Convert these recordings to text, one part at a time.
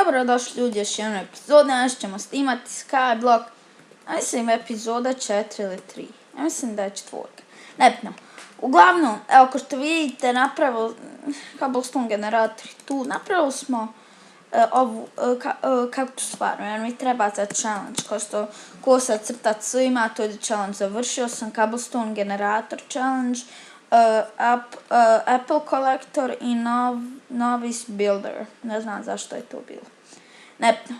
Dobrodošli ljudi još jednu epizodu. Danas ćemo snimati Skyblock. Ja mislim epizoda 4 ili 3. Ja mislim da je 4. Nebitno. Uglavnom, evo ko što vidite, napravili cobblestone generator tu. Napravili smo ovu kaktus farmu, jer mi treba za challenge. Ko što kosa crtat svima, to je challenge. Završio sam cobblestone generator challenge, apple collector i novice builder. Ne znam zašto je to bilo. Nebitno.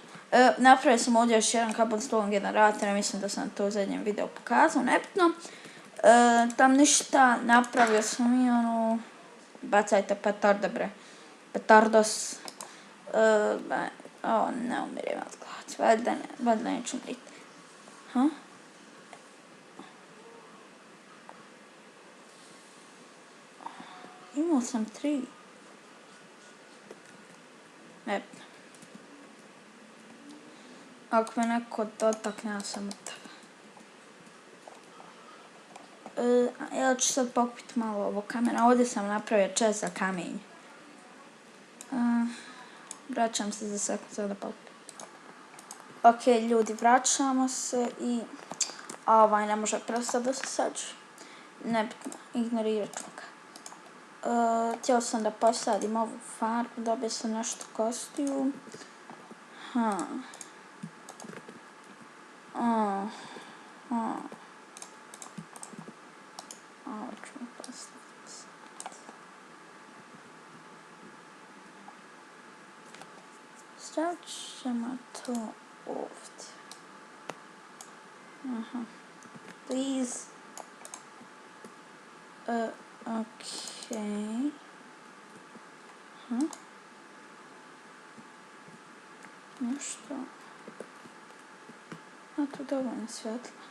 Napravio sam ovdje još jedan cobblestone generator, mislim da sam to u zadnjem videu pokazao. Nebitno. Tam ništa, napravio sam i ono, bacajte petarde bre, petardos, ne umirim od glad, valjda neću umrit. Imao sam 3. Nebitno. Ako me neko dotakne, ja sam mrtav. Ja ću sad pokupiti malo ovo kamera. Ovdje sam napravio čest za kamenje. Vraćam se za sekund sada pokupiti. Ok, ljudi, vraćamo se i ne može prestati da se sađe. Nebitno, ignorirat ću ga. Htjela sam da posadim ovu farbu, dobio sam nešto kostiju. Ovo ćemo postaviti. Stavit ćemo to ovdje. Please. Okej. Nešto. A tu dovoljno svjetla.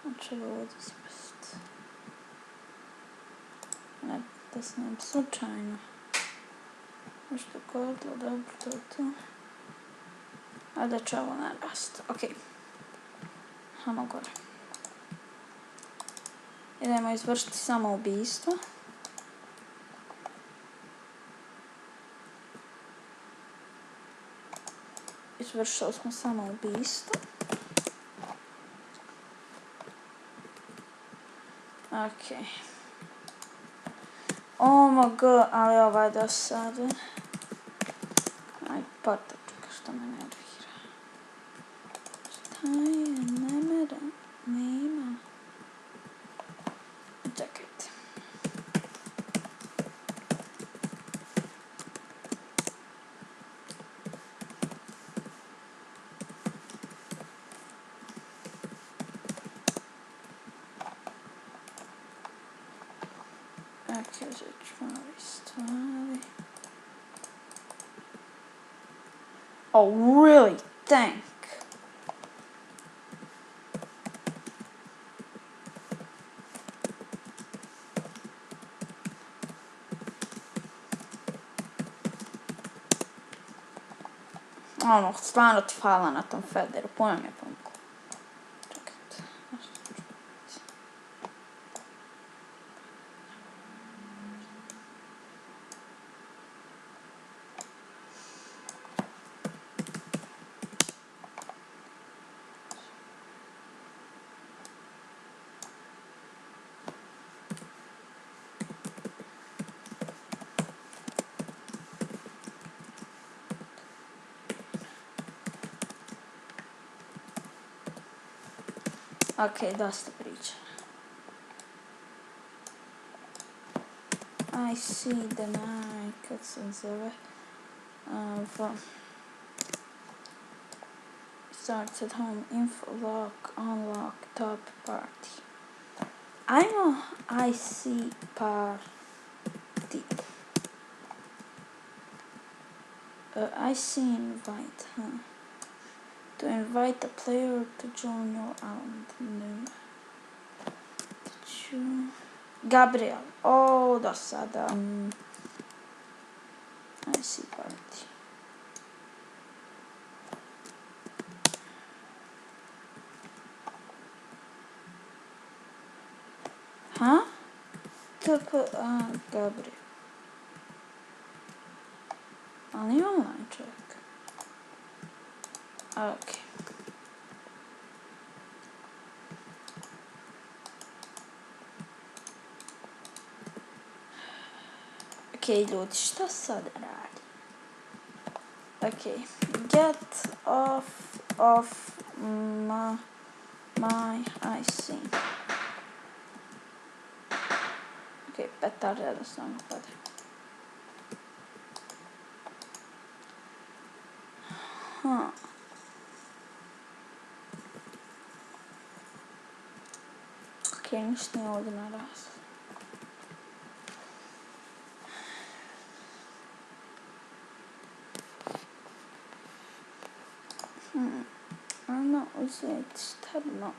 Hoće li ovdje spustiti? Ne, da se nam slučajno nešto godilo, dobro, to je to. A da će ovo narast. Ok. Hajmo gore. Idemo izvršiti samoubistvo. Izvršili smo samoubistvo. Ok. OMG, ali ovaj do sada. Aj, potačka što me nervira. Šta je? Nema. Čekajte. Ok, uzet ću ove stvari. Oh, really? Thank. Stvarno ti hvala na tom federu, puno mi je pomoglo. Čekajte, nešto ću biti. Ok, dosta priča. I see the night, kak se zove. Starts at home, info, lock, unlock, top party. Ajmo IC party. IC invite, To invite a player to join your island. Gabriel. Do sada. IC party. Gabriel. Ali nije online čovjek. Ok. Ok, ljudi, šta sad radi? Ok, get off my IC. Ok, petar jednostavno pada. Ok, ništa nije ovdje naraslo. Ajmo uzeti sterno.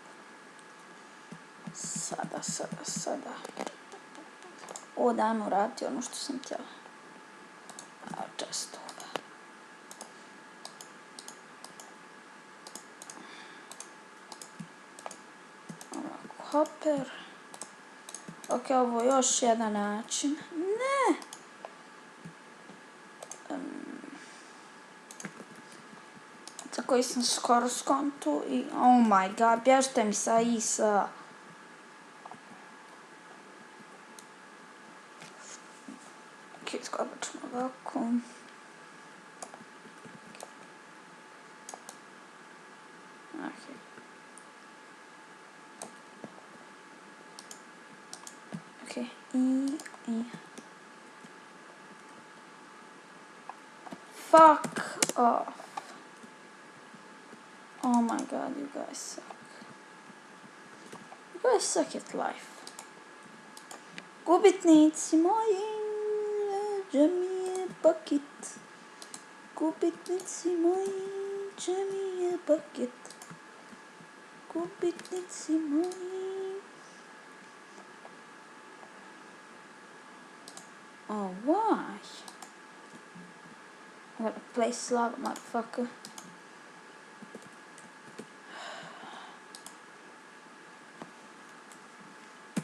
Sada. Ovo dajmo uraditi ono što sam htjela. Često. Ovako, hopper. Ok, ovo je još jedan način. Ne! Za koji sam skoro skontu i oh my god, bježite mi sa Isa. Ok, skoro ćemo ovako. Ok, i. Fuck off. Oh my god, you guys suck. You guys suck at life. Gubitnici moji, leđe mi je paket. Gubitnici moji, leđe mi je paket. Gubitnici moji. Oh, why? I gotta play slug, motherfucker.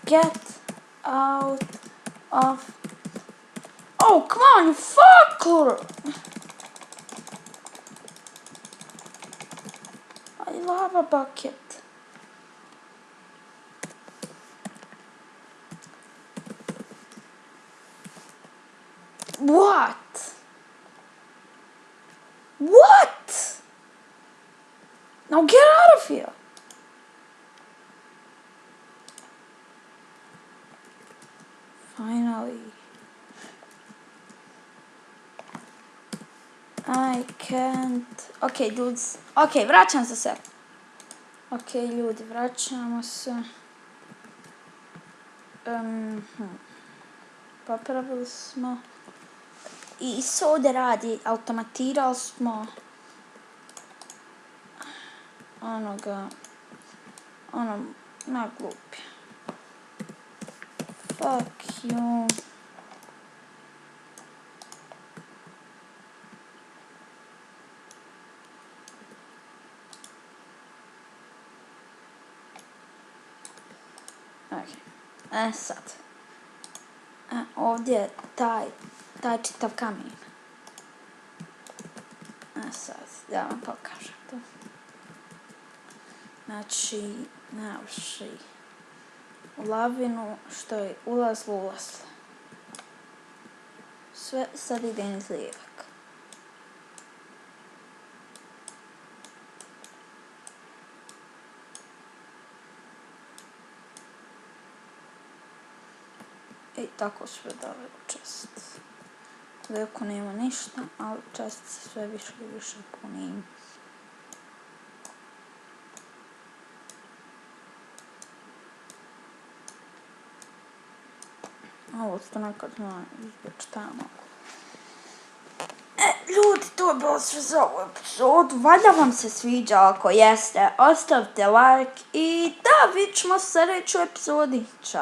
Get out of... Oh, come on, you fucker! I love a bucket. What? What? Now get out of here. Finally. I can't... Ok, dudes. Ok, vraćam se. Ok, ljudi, vraćamo se. Popravili smo. I se ovdje radi, automatirali smo na glupi. Fuck you. Ok, sad. Ovdje je taj čitav kamen. Sad, da vam pokažem to. Znači, navrši u lavinu, što je ulazlo. Sve sad ide niz lijevak. I tako sve dole u čest. Veliko nema ništa, ali čest se sve više i više punim. Ovo što nekad zna izbjeći tamo. Ljudi, to je bilo sve za ovu epizodu. Valjda vam se sviđa, ako jeste, ostavite like i da, vidit ćemo se u sljedećoj epizodi. Ćao.